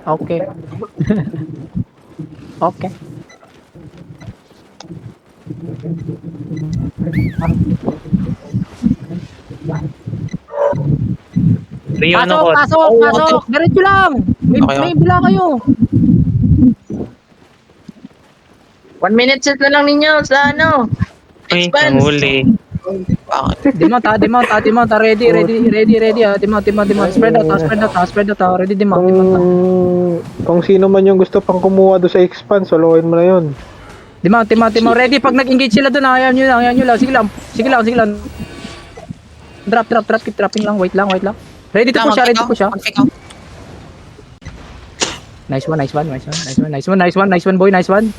Okay. Okay. Rio ano Pasok, ko. pasok, pasok. Diretso lang. May bila kayo. 1 minute set na lang ninyo sa ano. Uy, Expanse. nanguli. Demount ha. Ready. Demount. Spread out. Ready, demount ha. Kung sino man yung gusto pang kumuha doon sa expand, soloin mo na yun. Demount. Ready, pag nag-engage sila doon, ayaw nyo lang. Sige lang. Drop. Keep dropping lang. Wait lang. Ready to push ha. Nice one, boy. Nice one.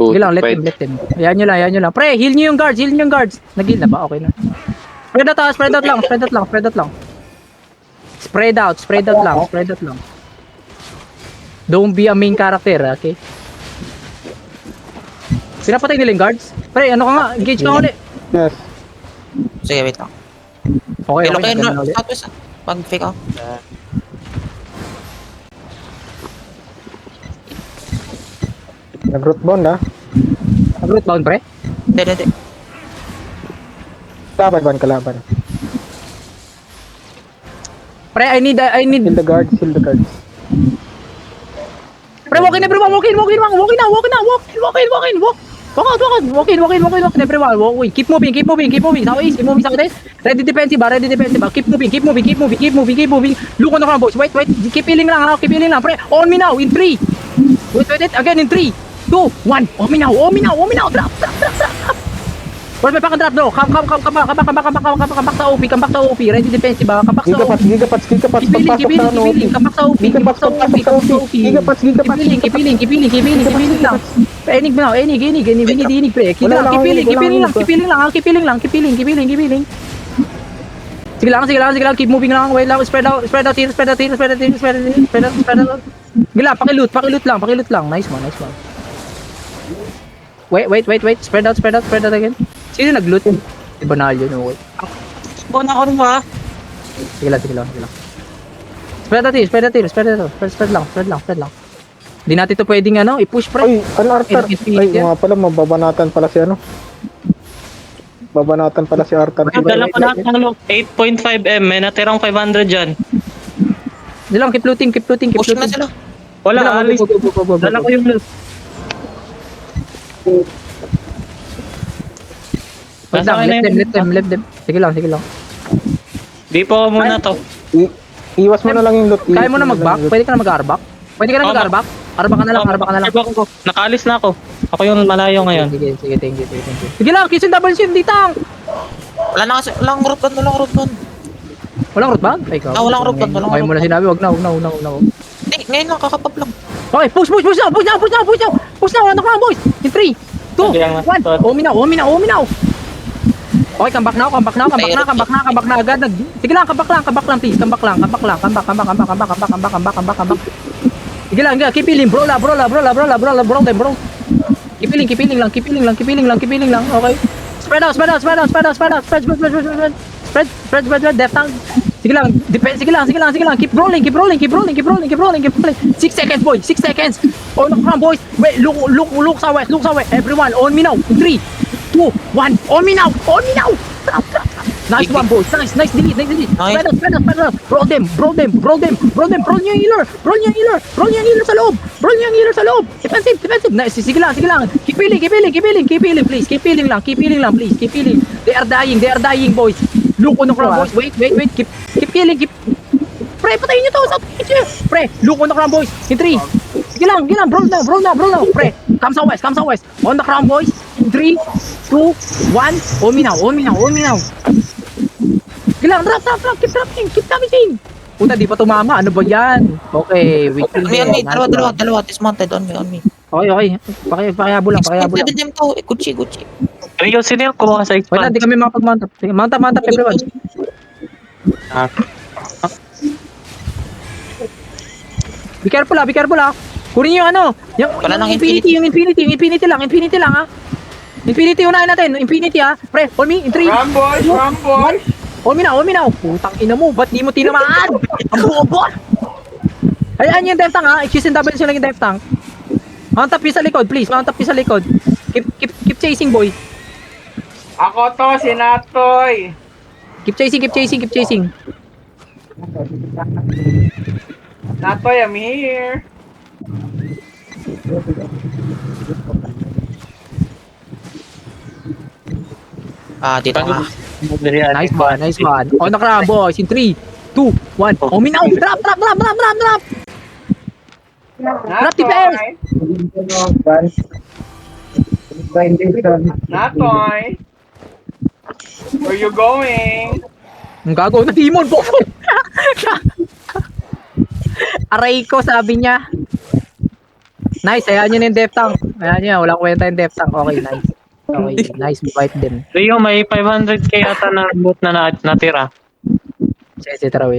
Sige lang, let him. Ayan nyo lang. Pre, heal nyo yung guards. Nag-heal na ba? Okay na. Spread out lang. Spread out lang. Don't be a main character, okay? Pinapatay nila yung guards? Pre, ano ka nga? Engage ka ulit. Yes. Sige, wait lang. Okay, Pero kayo, ganun ulit. southwest ah. Pag-fake ako. Nag-root bond ha. Root bound, pre? Hindi. Kalaban. Pre, I need... Kill the guards. Pre, walk in everyone, walk in. Walk out. Walk in, everyone. Walk in. Keep moving. Southeast. Ready defensive. Keep moving. Look on the ground, boys. Wait. Keep healing lang. Pre, on me now, in 3. Wait. Again, in 3, 2, 1. On me now. Drop. Boys, may drop, bro. Come back sa OP. Ready defensive, come back sa OP. Gigapats. Keep healing. Come back sa OP. Keep healing lang. Enig now, enig, pre. Keep healing lang. Sige lang, keep moving lang. Wait lang, spread out here. Gila, pakiloot lang. Nice one. Wait. Spread out again. Sino nag-loot? Si Banalyo, no way. Buwan ako rin ba? Sige lang. Spread lang. Hindi natin to pwedeng i-push, pre. Ay, Arthur. Ay, mga pala, mababanatan pala si ano. Arthur. Dala ko lahat ng loot. 8.5M. May natirang 500 dyan. Hindi lang, keep looting. Push na sila. Wala, alis. Go. Dala ko yung loot. Wait lang, let them. Sige lang. Di po muna to. Iwas mo na lang yung loot. Kaya mo na mag-back? Pwede ka na mag-arbak? Arbak ka na lang. Nakaalis na ako. Ako yung malayo ngayon. Sige, thank you. Sige lang, kiss yung double shield, ditang! Wala na kasi, walang root band. Walang root band? Ay, ikaw. Walang root band. Ayaw mo na sinabi, wag na. Hindi, ngayon lang, kakapap lang. Okay, push now, ano ka boys? In 3, 2, 1, Omi now. Okay, come back now agad. Sige lang, come back lang please. Come back. Sige lang, keep healing, bro them. Keep healing lang. Okay. Spread out. Spread, death tank. Sige lang. Keep rolling. 6 seconds, boy. 6 seconds. On the ground, boys. Wait, look sa west. Everyone, on me now. 3, 2, 1. On me now. Stop. Nice one, boys. Nice delete. Spread out. Roll them. Roll yung healer sa loob. Defensive. Nice. Sige lang. Keep healing, please. Keep healing. They are dying, boys. Look on the ground, boys. Wait. Keep healing. Pre, patayin nyo to. Pre, look on the ground, boys. In 3. Sige lang. Brawl now. Pre, come sa west. On the ground, boys. 3, 2, 1. On me now. Sige lang, drop. Keep damaging. Puta, di pa tumama. Ano ba yan? Okay, wait. On me. Dalawa. Dismounted. On me. Okay. Pakiyabo lang. Extended them to. Gucci. Rio, sino yung kumuha sa Wala, expand? di kami makapag-mount up. Mount up, everyone. Be careful ah. Kunin yung Wala nang Infinity lang ha. Infinity unahin natin. Infinity ha. Pre, on me, in 3, 2, 1. On me now. Putang ina mo, ba't di mo tinamaan? Ang bobo! Hayaan niyo yung dive tank ha. XSNW sila yung dive tank. Mount up yung sa likod, please. Mount up yung sa likod. Keep chasing, boy. Ako to, si Natoy. Keep chasing. Natoy, I'm here. Dito nga. Nice one. On the ground, boys. In 3, 2, 1. On me now. Drop. Drop the base. Natoy. Where you going? Ang gago na demon, bobo. Aray ko, sabi niya. Nice, hayaan niyo na yung death tank. Hayaan niyo, walang kwenta yung death tank. Okay, nice. Okay, nice. We fight them. Rio, may 500k ata na boot na natira. Sige, tara,